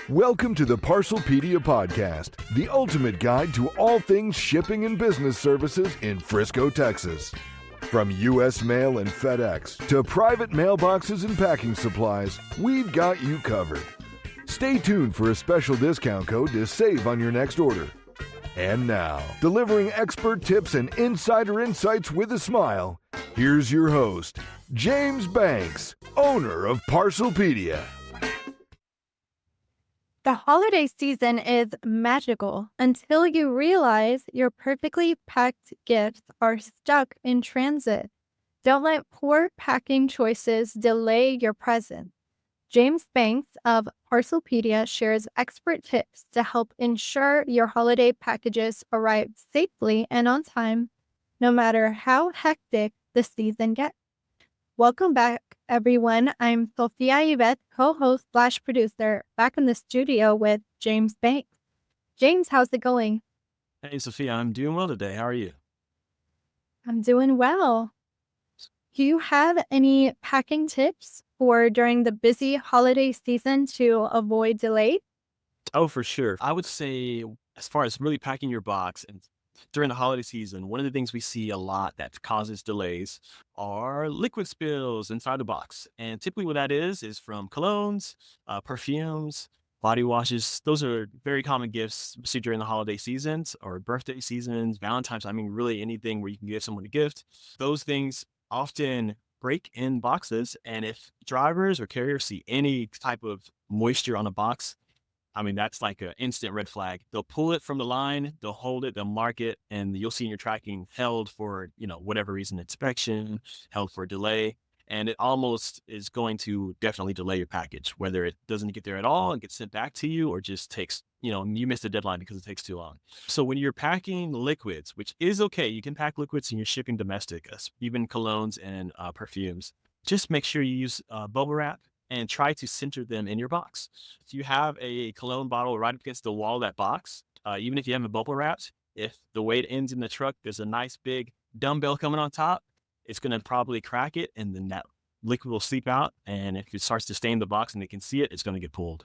Welcome to the ParcelPedia podcast, the ultimate guide to all things shipping and business services in Frisco, Texas. From U.S. Mail and FedEx to private mailboxes and packing supplies, we've got you covered. Stay tuned for a special discount code to save on your next order. And now, delivering expert tips and insider insights with a smile, here's your host, James Banks, owner of ParcelPedia. The holiday season is magical until you realize your perfectly packed gifts are stuck in transit. Don't let poor packing choices delay your present. James Banks of ParcelPedia shares expert tips to help ensure your holiday packages arrive safely and on time, no matter how hectic the season gets. Welcome back, everyone. I'm Sophia Yvette, co-host / producer, back in the studio with James Banks. James, how's it going? Hey, Sophia, I'm doing well today. How are you? I'm doing well. Do you have any packing tips for during the busy holiday season to avoid delay? Oh, for sure. I would say, as far as really packing your box and during the holiday season, one of the things we see a lot that causes delays are liquid spills inside the box. And typically what that is from colognes, perfumes, body washes. Those are very common gifts, especially during the holiday seasons or birthday seasons, Valentine's. I mean, really anything where you can give someone a gift. Those things often break in boxes. And if drivers or carriers see any type of moisture on a box, I mean, that's like an instant red flag. They'll pull it from the line, they'll hold it, they'll mark it, and you'll see in your tracking held for, whatever reason, inspection, held for delay. And it almost is going to definitely delay your package, whether it doesn't get there at all and gets sent back to you or just takes, you missed the deadline because it takes too long. So when you're packing liquids, which is okay, you can pack liquids and you're shipping domestic, even colognes and perfumes. Just make sure you use bubble wrap and try to center them in your box. If you have a cologne bottle right up against the wall of that box, even if you haven't bubble wrapped, if the way it ends in the truck, there's a nice big dumbbell coming on top, it's going to probably crack it and then that liquid will seep out. And if it starts to stain the box and they can see it, it's going to get pulled.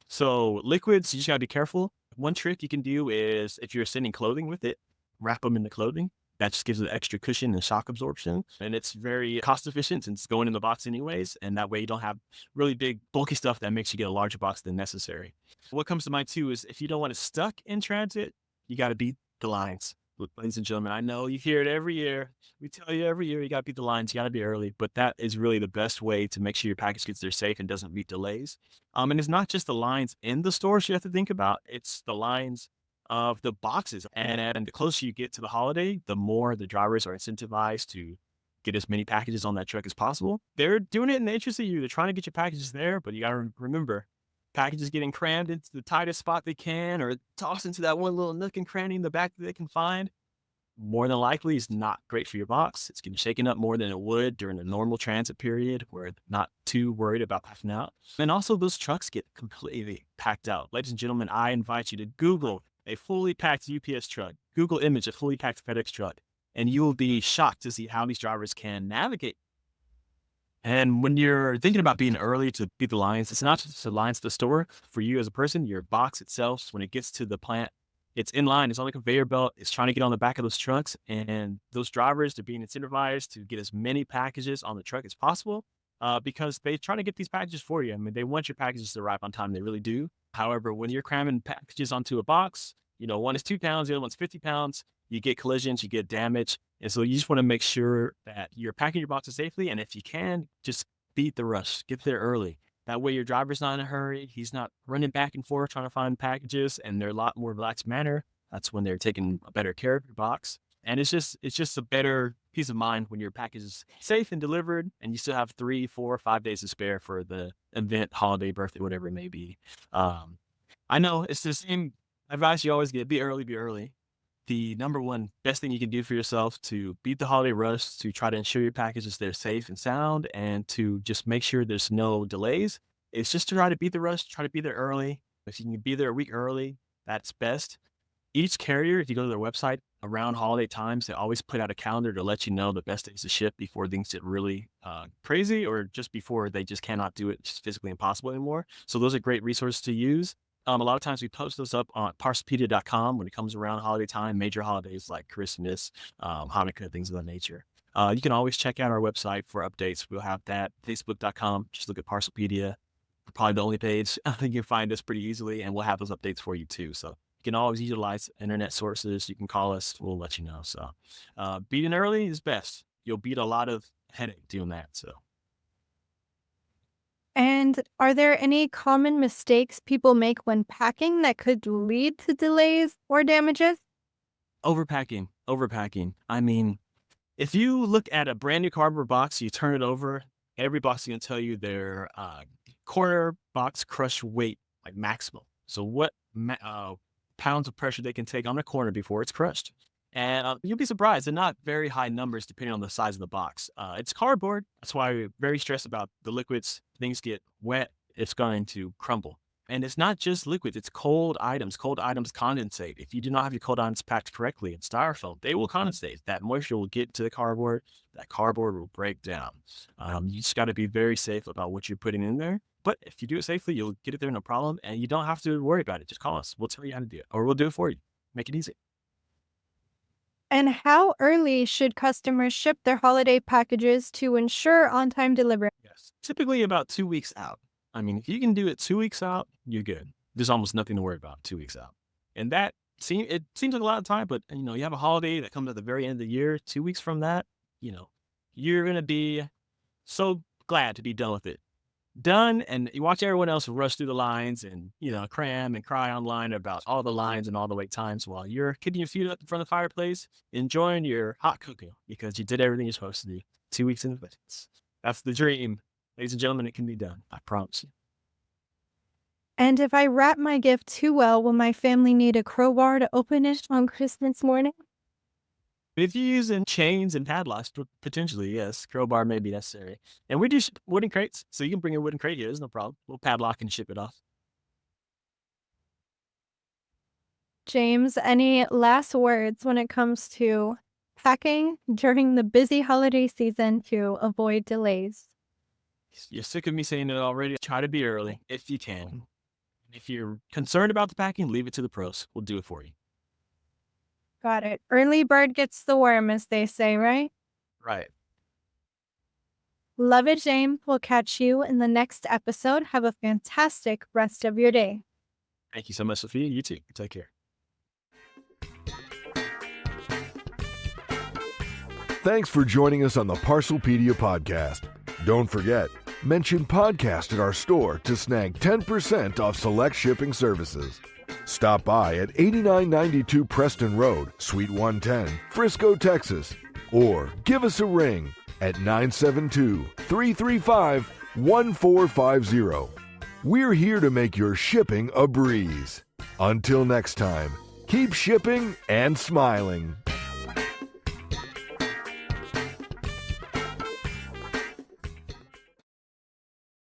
So liquids, you just got to be careful. One trick you can do is if you're sending clothing with it, wrap them in the clothing. That just gives it extra cushion and shock absorption. And it's very cost efficient since it's going in the box anyways. And that way you don't have really big, bulky stuff that makes you get a larger box than necessary. What comes to mind too is if you don't want it stuck in transit, you got to beat the lines. Ladies and gentlemen, I know you hear it every year. We tell you every year, you got to beat the lines. You got to be early. But that is really the best way to make sure your package gets there safe and doesn't meet delays. And it's not just the lines in the stores you have to think about. It's the lines of the boxes. And the closer you get to the holiday, the more the drivers are incentivized to get as many packages on that truck as possible. They're doing it in the interest of you. They're trying to get your packages there, but you got to remember, packages getting crammed into the tightest spot they can or tossed into that one little nook and cranny in the back that they can find, more than likely is not great for your box. It's getting shaken up more than it would during a normal transit period where they're not too worried about passing out. And also those trucks get completely packed out. Ladies and gentlemen, I invite you to Google a fully packed UPS truck, Google image a fully packed FedEx truck, and you will be shocked to see how these drivers can navigate. And when you're thinking about being early to beat the lines, it's not just the lines to the store. For you as a person, your box itself, when it gets to the plant, it's in line. It's on the conveyor belt. It's trying to get on the back of those trucks. And those drivers, they're being incentivized to get as many packages on the truck as possible because they're trying to get these packages for you. I mean, they want your packages to arrive on time. They really do. However, when you're cramming packages onto a box, one is 2 pounds, the other one's 50 pounds, you get collisions, you get damage. And so you just want to make sure that you're packing your boxes safely. And if you can, just beat the rush, get there early. That way your driver's not in a hurry. He's not running back and forth trying to find packages, and they're a lot more relaxed manner. That's when they're taking a better care of your box. And it's just a better peace of mind when your package is safe and delivered and you still have 3, 4, 5 days to spare for the event, holiday, birthday, whatever it may be. I know it's the same advice you always get: be early, be early. The number one best thing you can do for yourself to beat the holiday rush, to try to ensure your packages they're safe and sound, and to just make sure there's no delays, is just to try to beat the rush, try to be there early. If you can be there a week early, that's best. Each carrier, if you go to their website, around holiday times, they always put out a calendar to let you know the best days to ship before things get really crazy, or just before they just cannot do it. It's just physically impossible anymore. So those are great resources to use. A lot of times we post those up on ParcelPedia.com when it comes around holiday time, major holidays like Christmas, Hanukkah, things of that nature. You can always check out our website for updates. We'll have that, Facebook.com. Just look at ParcelPedia. We're probably the only page. I think you can find us pretty easily, and we'll have those updates for you too. So you can always utilize internet sources. You can call us. We'll let you know. So beating early is best. You'll beat a lot of headache doing that. So. And are there any common mistakes people make when packing that could lead to delays or damages? Overpacking. I mean, if you look at a brand new cardboard box, you turn it over, every box is going to tell you their corner box crush weight, like maximum. So what pounds of pressure they can take on a corner before it's crushed. And you'll be surprised. They're not very high numbers depending on the size of the box. It's cardboard. That's why we're very stressed about the liquids. Things get wet, it's going to crumble. And it's not just liquids, it's cold items. Cold items condensate. If you do not have your cold items packed correctly in styrofoam, they will condensate. That moisture will get to the cardboard. That cardboard will break down. You just got to be very safe about what you're putting in there. But if you do it safely, you'll get it there no problem. And you don't have to worry about it. Just call us. We'll tell you how to do it. Or we'll do it for you. Make it easy. And how early should customers ship their holiday packages to ensure on-time delivery? Yes. Typically about 2 weeks out. I mean, if you can do it 2 weeks out, you're good. There's almost nothing to worry about 2 weeks out. And it seems like a lot of time, but you have a holiday that comes at the very end of the year. 2 weeks from that, you're going to be so glad to be done with it. Done, and you watch everyone else rush through the lines and, cram and cry online about all the lines and all the wait times while you're kicking your feet up in front of the fireplace, enjoying your hot cocoa because you did everything you're supposed to do 2 weeks in advance. That's the dream. Ladies and gentlemen, it can be done. I promise you. And if I wrap my gift too well, will my family need a crowbar to open it on Christmas morning? If you're using chains and padlocks, potentially, yes, crowbar may be necessary. And we do wooden crates, so you can bring a wooden crate here. There's no problem. We'll padlock and ship it off. James, any last words when it comes to packing during the busy holiday season to avoid delays? You're sick of me saying it already. Try to be early if you can. If you're concerned about the packing, leave it to the pros. We'll do it for you. Got it. Early bird gets the worm, as they say, right? Right. Love it, James. We'll catch you in the next episode. Have a fantastic rest of your day. Thank you so much, Sophia. You too. Take care. Thanks for joining us on the ParcelPedia podcast. Don't forget, mention podcast at our store to snag 10% off select shipping services. Stop by at 8992 Preston Road, Suite 110, Frisco, Texas, or give us a ring at 972-335-1450. We're here to make your shipping a breeze. Until next time, keep shipping and smiling.